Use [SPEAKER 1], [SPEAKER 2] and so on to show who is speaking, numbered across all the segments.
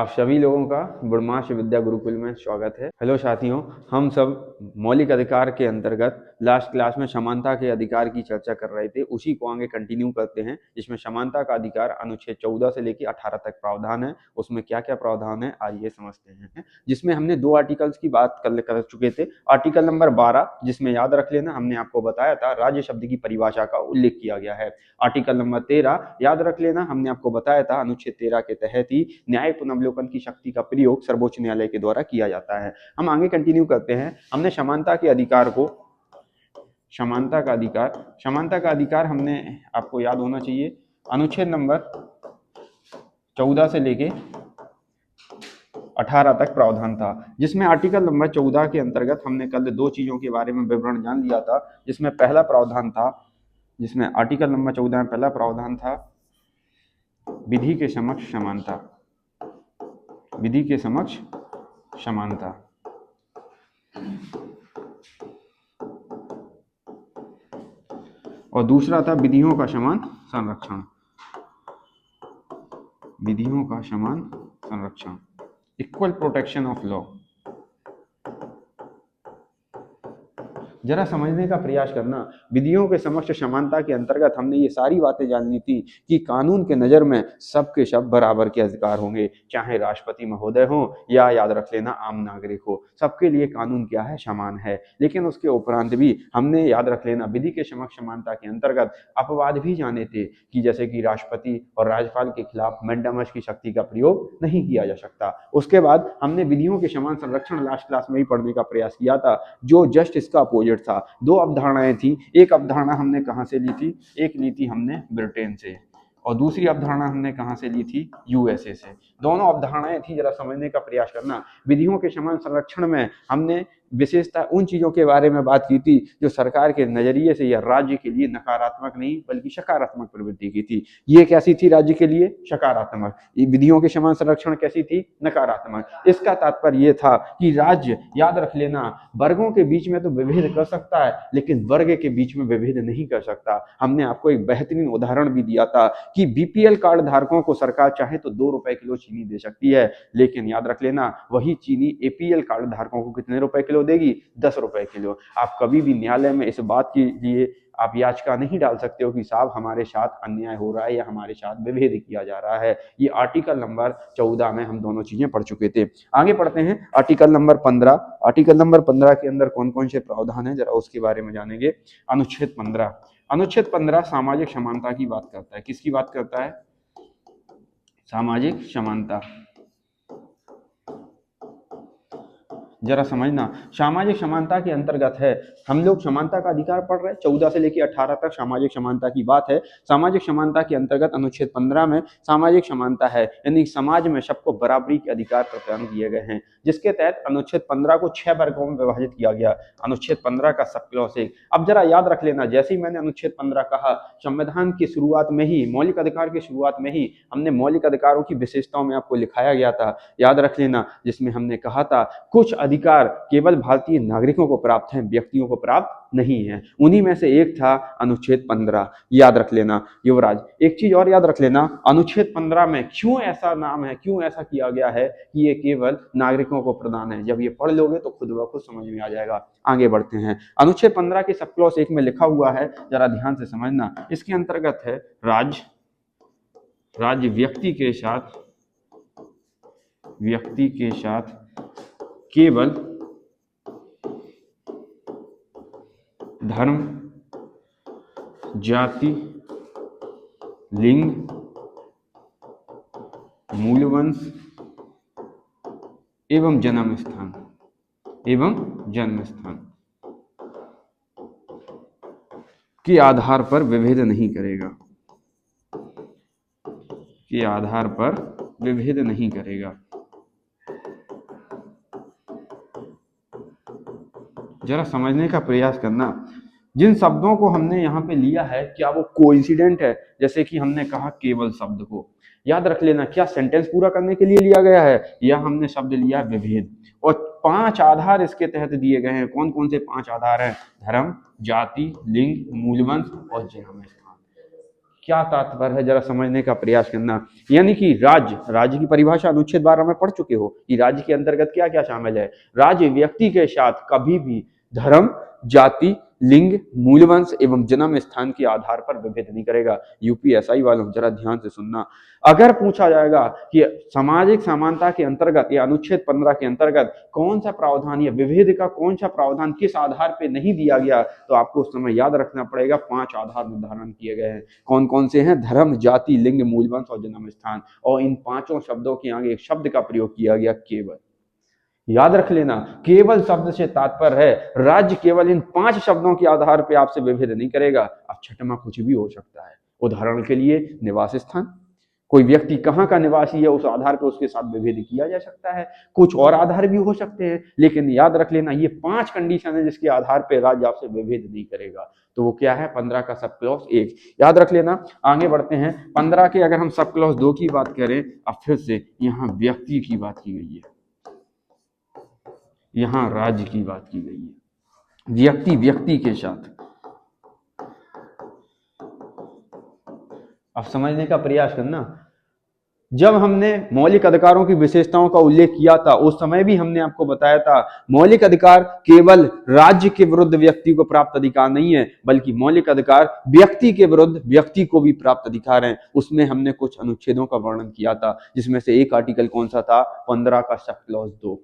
[SPEAKER 1] आप सभी लोगों का बुड़माश विद्या गुरुकुल में स्वागत है। हेलो साथियों, हम सब मौलिक अधिकार के अंतर्गत लास्ट क्लास में समानता के अधिकार की चर्चा कर रहे थे। उसी को आगे कंटिन्यू करते हैं, जिसमें समानता का अधिकार अनुच्छेद 14 से लेकर 18 तक प्रावधान है। उसमें क्या क्या प्रावधान है आइए समझते हैं। जिसमें हमने दो आर्टिकल्स की बात कर चुके थे। आर्टिकल नंबर 12, जिसमें याद रख लेना हमने आपको बताया था राज्य शब्द की परिभाषा का उल्लेख किया गया है। आर्टिकल नंबर 13 याद रख लेना, हमने आपको बताया था अनुच्छेद 13 के तहत ही न्याय पुनर्वलोकन की शक्ति का प्रयोग सर्वोच्च न्यायालय के द्वारा किया जाता है। हम आगे कंटिन्यू करते हैं। हमने समानता के अधिकार को समानता का अधिकार हमने आपको याद होना चाहिए अनुच्छेद नंबर 14 से लेके 18 तक प्रावधान था, जिसमें आर्टिकल नंबर 14 के अंतर्गत हमने कल दो चीजों के बारे में विवरण जान लिया था। जिसमें पहला प्रावधान था, जिसमें आर्टिकल नंबर 14 में पहला प्रावधान था विधि के समक्ष समानता। विधि के समक्ष समानता। और दूसरा था विधियों का समान संरक्षण। विधियों का समान संरक्षण, इक्वल प्रोटेक्शन ऑफ लॉ। जरा समझने का प्रयास करना। विधियों के समक्ष समानता के अंतर्गत हमने ये सारी बातें जाननी थी कि कानून के नजर में सबके सब बराबर के अधिकार होंगे, चाहे राष्ट्रपति महोदय हो या याद रख लेना आम नागरिक हो, सबके लिए कानून क्या है, समान है। लेकिन उसके उपरांत भी हमने याद रख लेना विधि के समक्ष समानता के अंतर्गत अपवाद भी जाने थे कि जैसे कि राष्ट्रपति और राज्यपाल के खिलाफ मैंडामस की शक्ति का प्रयोग नहीं किया जा सकता। उसके बाद हमने विधियों के समान संरक्षण लास्ट क्लास में ही पढ़ने का प्रयास किया था, जो जस्ट इसका अपोजिट था। दो अवधारणाएं थी। एक अवधारणा हमने कहां से ली थी? एक ली थी हमने ब्रिटेन से, और दूसरी अवधारणा हमने कहां से ली थी? यूएसए से। दोनों अवधारणाएं थी, जरा समझने का प्रयास करना। विधियों के समान संरक्षण में हमने विशेषता उन चीजों के बारे में बात की थी जो सरकार के नजरिए से या राज्य के लिए नकारात्मक नहीं बल्कि सकारात्मक प्रवृत्ति की थी। ये कैसी थी? राज्य के लिए सकारात्मक। विधियों के समान संरक्षण कैसी थी? नकारात्मक। इसका तात्पर्य यह था कि राज्य, याद रख लेना, वर्गों के बीच में तो विभेद कर सकता है लेकिन वर्ग के बीच में विभेद नहीं कर सकता। हमने आपको एक बेहतरीन उदाहरण भी दिया था कि बीपीएल कार्ड धारकों को सरकार चाहे तो 2 रुपए किलो चीनी दे सकती है, लेकिन याद रख लेना वही चीनी एपीएल कार्ड धारकों को कितने रुपए किलो देगी? 10 रुपए किलो। आप कभी भी न्यायालय में इस बात के लिए आप याचिका नहीं डाल सकते हो कि साहब हमारे साथ अन्याय हो रहा है या हमारे साथ विभेद किया जा रहा है। ये आर्टिकल नंबर 14 में हम दोनों चीजें पढ़ चुके थे। आगे पढ़ते हैं आर्टिकल नंबर 15। आर्टिकल नंबर 15 के अंदर कौन कौन से प्रावधान है जरा उसके बारे में जानेंगे। अनुच्छेद 15 सामाजिक समानता की बात करता है। किसकी बात करता है? सामाजिक समानता। जरा समझना, सामाजिक समानता के अंतर्गत है हम लोग समानता का अधिकार पढ़ रहे हैं। 14 से लेकर 18 तक सामाजिक समानता की बात है। सामाजिक समानता के अंतर्गत अनुच्छेद 15 में सामाजिक समानता है, यानी समाज में सबको बराबरी के अधिकार प्रदान किए गए हैं, जिसके तहत अनुच्छेद 15 को 6 वर्गों में विभाजित किया गया। अनुच्छेद 15 का सब क्लॉज 1। अब जरा याद रख लेना, जैसे ही मैंने अनुच्छेद 15 कहा, संविधान की शुरुआत में ही, मौलिक अधिकार की शुरुआत में ही हमने मौलिक अधिकारों की विशेषताओं में आपको लिखाया गया था, याद रख लेना, जिसमें हमने कहा था कुछ अधिकार केवल भारतीय नागरिकों को प्राप्त हैं, व्यक्तियों को प्राप्त नहीं है। उन्हीं में से एक था अनुच्छेद 15, याद रख लेना। युवराज, एक चीज और याद रख लेना, अनुच्छेद 15 में क्यों ऐसा नाम है, क्यों ऐसा किया गया है कि ये केवल नागरिकों को प्रदान है। जब ये पढ़ लोगे तो खुद ब खुद समझ में आ जाएगा। आगे बढ़ते हैं। अनुच्छेद 15 के सब क्लॉज 1 में लिखा हुआ है, जरा ध्यान से समझना। इसके अंतर्गत है राज्य व्यक्ति के साथ केवल धर्म, जाति, लिंग, मूलवंश एवं जन्म स्थान के आधार पर विभेद नहीं करेगा। जरा समझने का प्रयास करना। जिन शब्दों को हमने यहाँ पे लिया है, क्या वो कोइंसिडेंट है? जैसे कि हमने कहा केवल शब्द को, याद रख लेना, क्या सेंटेंस पूरा करने के लिए लिया गया है या हमने शब्द लिया विभेद। और 5 आधार इसके तहत दिए गए हैं। कौन कौन से 5 आधार हैं? धर्म, जाति, लिंग, मूलवंश और जन्म स्थान। क्या तात्पर्य है, जरा समझने का प्रयास करना। यानी कि राज्य की परिभाषा अनुच्छेद 12 में पढ़ चुके हो कि राज्य के अंतर्गत क्या क्या शामिल है। राज्य व्यक्ति के साथ कभी भी धर्म, जाति, लिंग, मूलवंश एवं जन्म स्थान के आधार पर विभेद नहीं करेगा। यूपीएसआई वालों जरा ध्यान से सुनना, अगर पूछा जाएगा कि सामाजिक समानता के अंतर्गत या अनुच्छेद 15 के अंतर्गत कौन सा प्रावधान या विभेद का कौन सा प्रावधान किस आधार पर नहीं दिया गया, तो आपको उस समय याद रखना पड़ेगा 5 आधार निर्धारण किए गए हैं। कौन कौन से हैं? धर्म, जाति, लिंग, मूलवंश और जन्म स्थान। और इन 5 शब्दों के आगे एक शब्द का प्रयोग किया गया, केवल। याद रख लेना, केवल शब्द से तात्पर्य है राज्य केवल इन 5 शब्दों के आधार पर आपसे विभेद नहीं करेगा। अब छठवां कुछ भी हो सकता है। उदाहरण के लिए निवास स्थान, कोई व्यक्ति कहाँ का निवासी है उस आधार पर उसके साथ विभेद किया जा सकता है। कुछ और आधार भी हो सकते हैं, लेकिन याद रख लेना ये 5 कंडीशन है जिसके आधार पर राज्य आपसे विभेद नहीं करेगा। तो वो क्या है? 15 का सब क्लॉज 1। याद रख लेना। आगे बढ़ते हैं। 15 के अगर हम सब क्लॉज 2 की बात करें, अब फिर से यहाँ व्यक्ति की बात की गई है, यहाँ राज्य की बात की गई है। व्यक्ति के साथ अब समझने का प्रयास करना। जब हमने मौलिक अधिकारों की विशेषताओं का उल्लेख किया था उस समय भी हमने आपको बताया था मौलिक अधिकार केवल राज्य के विरुद्ध व्यक्ति को प्राप्त अधिकार नहीं है, बल्कि मौलिक अधिकार व्यक्ति के विरुद्ध व्यक्ति को भी प्राप्त अधिकार है। उसमें हमने कुछ अनुच्छेदों का वर्णन किया था, जिसमें से एक आर्टिकल कौन सा था? 15 का सब क्लॉज 2।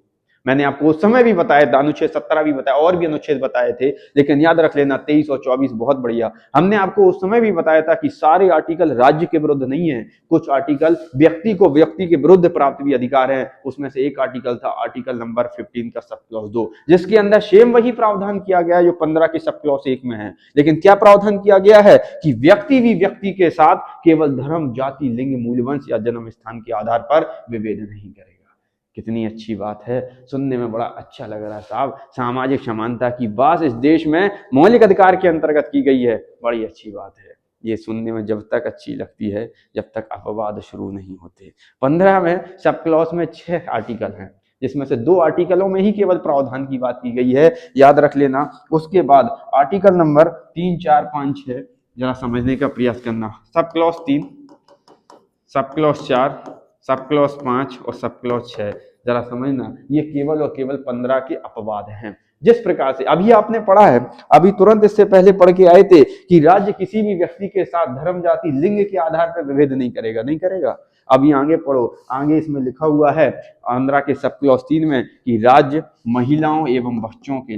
[SPEAKER 1] मैंने आपको उस समय भी बताया था, अनुच्छेद 17 भी बताया, और भी अनुच्छेद बताए थे, लेकिन याद रख लेना 23 और 24 बहुत बढ़िया। हमने आपको उस समय भी बताया था कि सारे आर्टिकल राज्य के विरुद्ध नहीं है, कुछ आर्टिकल व्यक्ति को व्यक्ति के विरुद्ध प्राप्त भी अधिकार है। उसमें से एक आर्टिकल था आर्टिकल नंबर 15 का सब क्लॉज 2, जिसके अंदर सेम वही प्रावधान किया गया जो 15 के सब क्लॉज 1 में है। लेकिन क्या प्रावधान किया गया है कि व्यक्ति भी व्यक्ति के साथ केवल धर्म, जाति, लिंग, मूलवंश या जन्म स्थान के आधार पर विभेद नहीं करेगा। कितनी अच्छी बात है, सुनने में बड़ा अच्छा लग रहा है साहब। सामाजिक समानता की बात इस देश में मौलिक अधिकार के अंतर्गत की गई है, बड़ी अच्छी बात है। ये सुनने में जब तक अच्छी लगती है जब तक अपवाद शुरू नहीं होते। 15 में सब क्लॉज में 6 आर्टिकल हैं, जिसमें से 2 आर्टिकलों में ही केवल प्रावधान की बात की गई है, याद रख लेना। उसके बाद आर्टिकल नंबर 3, 4, 5, 6 जरा समझने का प्रयास करना। Sub clause 3, sub clause 4, sub clause 5 और सब क्लॉज 6 जरा समझना, ये केवल और केवल 15 के अपवाद हैं। जिस प्रकार से अभी आपने पढ़ा है, अभी तुरंत इससे पहले पढ़ के आए थे कि राज्य किसी भी व्यक्ति के साथ धर्म, जाति, लिंग के आधार पर विभेद नहीं करेगा। अभी आगे पढ़ो, आगे इसमें लिखा हुआ है 15 के सब क्लॉज 3 में कि राज्य महिलाओं एवं बच्चों के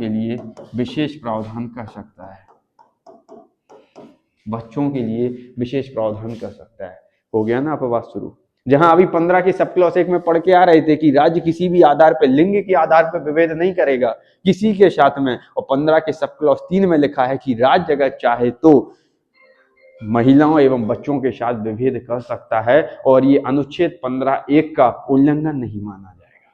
[SPEAKER 1] लिए विशेष प्रावधान कर सकता है। बच्चों के लिए विशेष प्रावधान कर सकता है। हो गया ना अपवाद शुरू। जहां अभी 15 की सब क्लॉज 1 में पढ़ के आ रहे थे कि राज्य किसी भी आधार पर, लिंग के आधार पर विभेद नहीं करेगा किसी के साथ में, और 15 के सब क्लॉज 3 में लिखा है कि राज्य अगर चाहे तो महिलाओं एवं बच्चों के साथ विभेद कर सकता है और ये अनुच्छेद 15(1) का उल्लंघन नहीं माना जाएगा।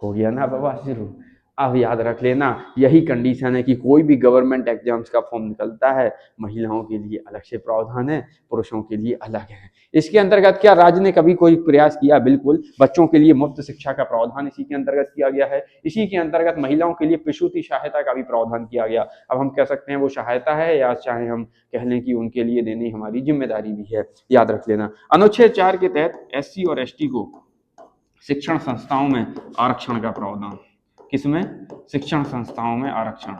[SPEAKER 1] हो गया ना अपवाद शुरू। अब याद रख लेना, यही कंडीशन है कि कोई भी गवर्नमेंट एग्जाम्स का फॉर्म निकलता है, महिलाओं के लिए अलग से प्रावधान है, पुरुषों के लिए अलग है। इसके अंतर्गत क्या राज्य ने कभी कोई प्रयास किया? बिल्कुल। बच्चों के लिए मुफ्त शिक्षा का प्रावधान इसी के अंतर्गत किया गया है। इसी के अंतर्गत महिलाओं के लिए प्रसूति सहायता का भी प्रावधान किया गया। अब हम कह सकते हैं वो सहायता है, या चाहे हम कह लें कि उनके लिए देनी हमारी जिम्मेदारी भी है। याद रख लेना। अनुच्छेद 4 के तहत SC और ST को शिक्षण संस्थाओं में आरक्षण का प्रावधान। किसमें? शिक्षण संस्थाओं में आरक्षण।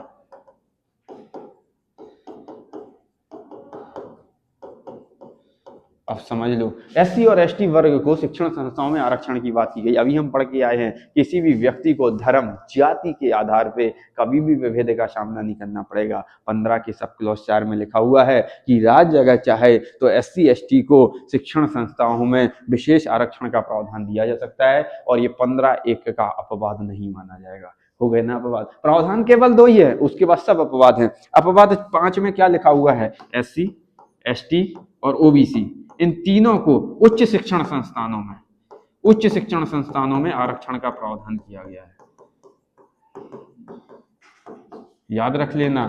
[SPEAKER 1] अब समझ लो, SC और ST वर्ग को शिक्षण संस्थाओं में आरक्षण की बात की गई। अभी हम पढ़ के आए हैं किसी भी व्यक्ति को धर्म, जाति के आधार पे कभी भी विभेद का सामना नहीं करना पड़ेगा। 15 के सब क्लॉज 4 में लिखा हुआ है कि राज्य अगर चाहे तो SC ST को शिक्षण संस्थाओं में विशेष आरक्षण का प्रावधान दिया जा सकता है, और ये 15(1) का अपवाद नहीं माना जाएगा। हो गए ना अपवाद। प्रावधान केवल 2 ही है, उसके बाद सब अपवाद हैं। अपवाद 5 में क्या लिखा हुआ है? SC, ST और OBC, इन तीनों को उच्च शिक्षण संस्थानों में आरक्षण का प्रावधान किया गया है। याद रख लेना,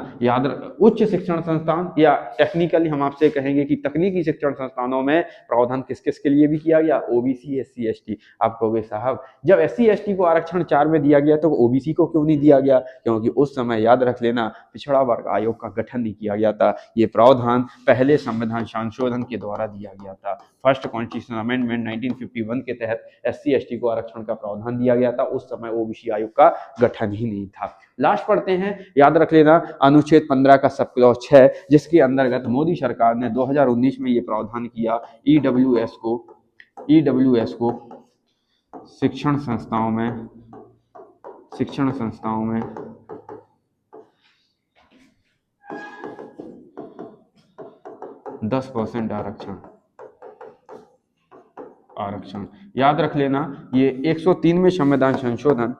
[SPEAKER 1] उच्च शिक्षण संस्थान या टेक्निकली हम आपसे कहेंगे कि तकनीकी शिक्षण संस्थानों में प्रावधान किस किस के लिए भी किया गया, ओबीसी एससी एसटी। आप कहोगे साहब जब एससी एसटी को आरक्षण 4 में दिया गया तो ओबीसी को क्यों नहीं दिया गया, क्योंकि उस समय याद रख लेना पिछड़ा वर्ग आयोग का गठन नहीं किया गया था। ये प्रावधान पहले संविधान संशोधन के द्वारा दिया गया था। फर्स्ट कॉन्स्टिट्यूशनल अमेंडमेंट 1951 के तहत एससी एसटी को आरक्षण का प्रावधान दिया गया था, उस समय ओबीसी आयोग का गठन ही नहीं था। लास्ट पढ़ते हैं, याद रख लेना अनुच्छेद 15 का सब क्लॉज 6, जिसके अंतर्गत मोदी सरकार ने 2019 में ये प्रावधान किया ईडब्ल्यूएस को शिक्षण संस्थाओं में 10% आरक्षण। याद रख लेना ये 103 में संविधान संशोधन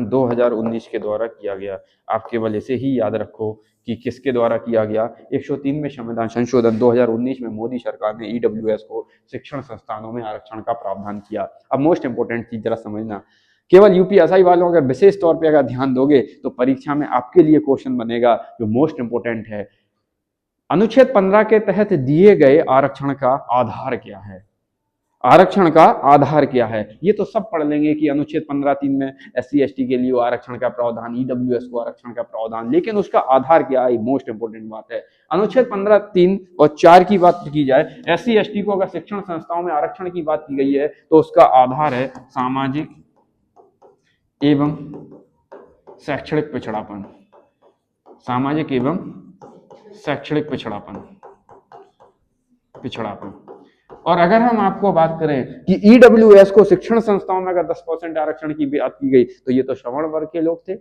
[SPEAKER 1] 2019 के द्वारा किया गया। आप केवल इसे ही याद रखो कि किसके द्वारा किया गया। 103 में संविधान संशोधन 2019 में मोदी सरकार ने ईडब्ल्यूएस को शिक्षण संस्थानों में आरक्षण का प्रावधान किया। अब मोस्ट इंपोर्टेंट चीज जरा समझना, केवल यूपीएससी वालों अगर विशेष तौर पे अगर ध्यान दोगे तो परीक्षा में आपके लिए क्वेश्चन बनेगा जो मोस्ट इंपोर्टेंट है, अनुच्छेद 15 के तहत दिए गए आरक्षण का आधार क्या है। आरक्षण का आधार क्या है ये तो सब पढ़ लेंगे कि अनुच्छेद 15(3) में एससी एसटी के लिए आरक्षण का प्रावधान, ईडब्ल्यूएस को आरक्षण का प्रावधान, लेकिन उसका आधार क्या है, मोस्ट इंपोर्टेंट बात है। अनुच्छेद 15(3) और 4 की बात की जाए, एससी एसटी को अगर शिक्षण संस्थाओं में आरक्षण की बात की गई है तो उसका आधार है सामाजिक एवं शैक्षणिक पिछड़ापन, सामाजिक एवं शैक्षणिक पिछड़ापन। और अगर हम आपको बात करें कि ईडब्ल्यूएस को शिक्षण संस्थाओं में अगर 10% आरक्षण की बात की गई तो ये तो श्रवण वर्ग के लोग थे,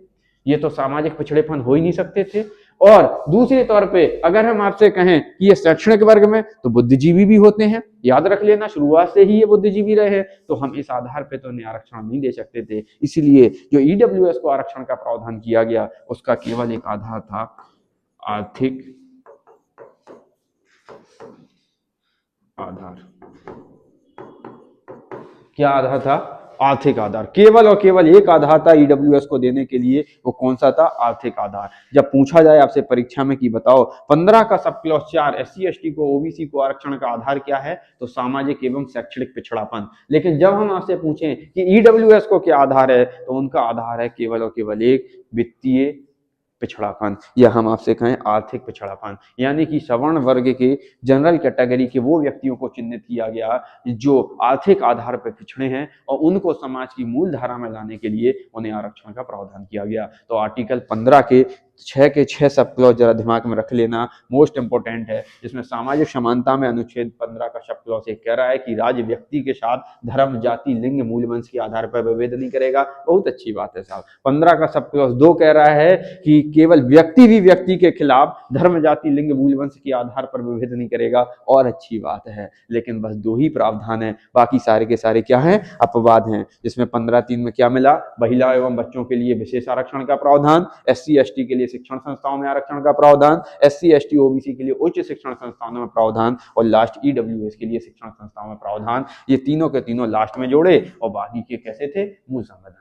[SPEAKER 1] ये तो सामाजिक पिछड़ेपन हो ही नहीं सकते थे। और दूसरे तौर पे अगर हम आपसे कहें कि ये शैक्षणिक वर्ग में तो बुद्धिजीवी भी होते हैं, याद रख लेना शुरुआत से ही ये बुद्धिजीवी रहे हैं, तो हम इस आधार पे तो उन्हें आरक्षण नहीं दे सकते थे। इसलिए जो ईडब्ल्यूएस को आरक्षण का प्रावधान किया गया उसका केवल एक आधार था, आर्थिक आधार। क्या आधार था, आर्थिक आधार। केवल और केवल एक आधार था ईडब्ल्यूएस को देने के लिए, वो कौन सा था, आर्थिक आधार। जब पूछा जाए आपसे परीक्षा में कि बताओ 15 का सब क्लॉज 4 एससी एसटी को ओबीसी को आरक्षण का आधार क्या है, तो सामाजिक एवं शैक्षणिक पिछड़ापन। लेकिन जब हम आपसे पूछें कि ईडब्ल्यूएस को क्या आधार है तो उनका आधार है केवल और केवल एक, वित्तीय पिछड़ापन, या हम आपसे कहें आर्थिक पिछड़ापन। यानी कि सवर्ण वर्ग के जनरल कैटेगरी के वो व्यक्तियों को चिन्हित किया गया जो आर्थिक आधार पर पिछड़े हैं और उनको समाज की मूल धारा में लाने के लिए उन्हें आरक्षण का प्रावधान किया गया। तो आर्टिकल 15 के 6 सब क्लॉज जरा दिमाग में रख लेना, मोस्ट इंपोर्टेंट है। जिसमें सामाजिक समानता में अनुच्छेद 15 का सब क्लॉज एक कह रहा है कि राज्य व्यक्ति के साथ धर्म, जाति, लिंग, मूल वंश के आधार पर विभेद नहीं करेगा। बहुत अच्छी बात है साहब। 15 का सब क्लॉज 2 कह रहा है कि केवल व्यक्ति भी व्यक्ति के खिलाफ धर्म, जाति, लिंग, मूल वंश के आधार पर विभेद नहीं करेगा, और अच्छी बात है। लेकिन बस 2 ही प्रावधान है, बाकी सारे के सारे क्या हैं, अपवाद हैं। जिसमें 15(3) में क्या मिला, महिला एवं बच्चों के लिए विशेष आरक्षण का प्रावधान, एससी एसटी के लिए शिक्षण संस्थाओं में आरक्षण का प्रावधान, एससी एसटी ओबीसी के लिए उच्च शिक्षण संस्थानों में प्रावधान, और लास्ट ईडब्ल्यूएस के लिए शिक्षण संस्थाओं में प्रावधान। ये तीनों के तीनों लास्ट में जोड़े और बाकी के कैसे थे, मूल संविधान